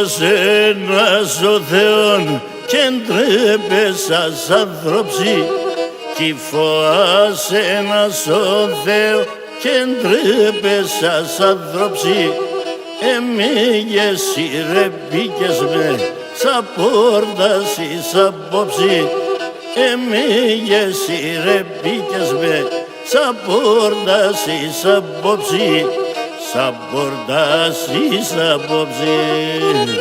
ένας ο Θεόν και ντρέπεσας άνθρωποι κι φοάς ένας ο Θεό και ντρέπεσας άνθρωποι εμίγες ρε μπήκες με σα πόρτας εις απόψη εμίγες ρε μπήκες με σα πόρτας εις απόψη σα πόρτας εις απόψη.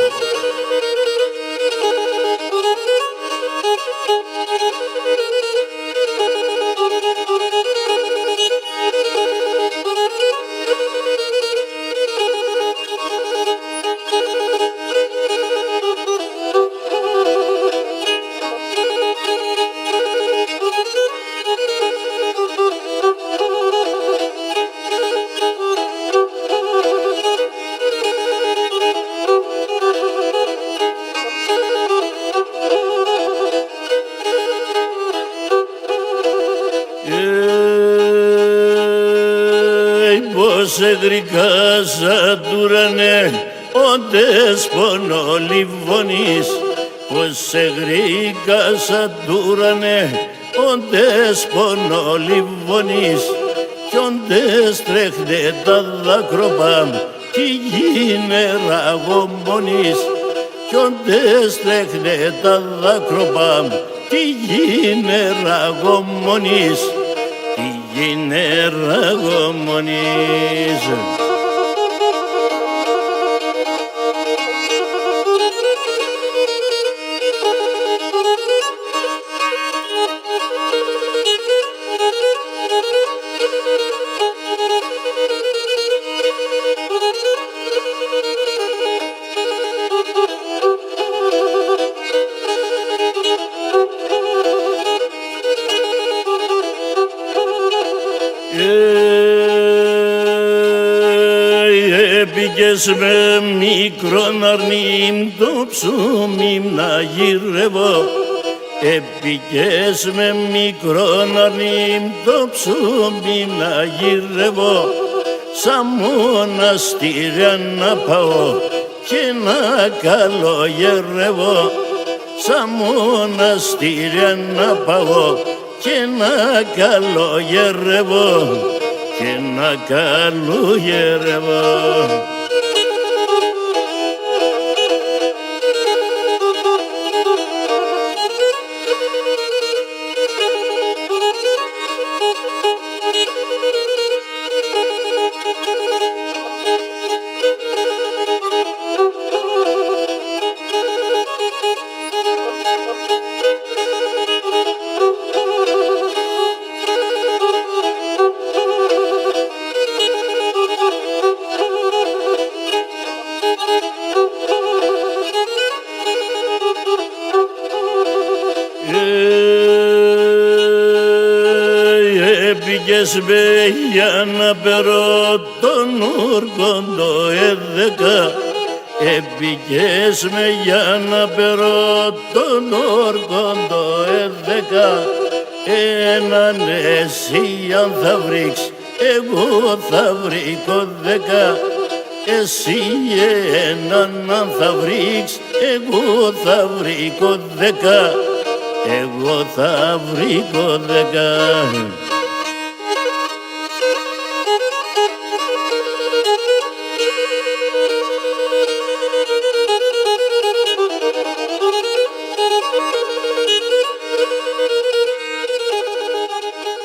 Πως εγρικά σαν τ' ουρανέ όντες πονολιβώνεις πως εγρικά σαν τ' ουρανέ όντες πονολιβώνεις κι όντες τρέχνε τα δάκροπα κι γίνε ραγομονείς κι όντες τρέχνε τα δάκροπα κι γίνε ραγομονείς γίνε ραγομονείς. Έπηκες με μικρόν αρνήμ το ψωμί να γυρεύω έπηκες με μικρόν αρνήμ το ψωμί να γυρεύω σαν μοναστήρια να πάω και να καλογερεύω σαν μοναστήρια να πάω και να καλογερεύω και να καλογερεύω. Έπηκες με για να περώ τον όρκοντο 11 έπηκες με για να περώ τον όρκοντο 11 έναν εσύ αν θα βρεις εγώ θα βρήκω 10 εσύ έναν αν θα βρεις εγώ θα βρήκω 10 εγώ θα βρήκω 10.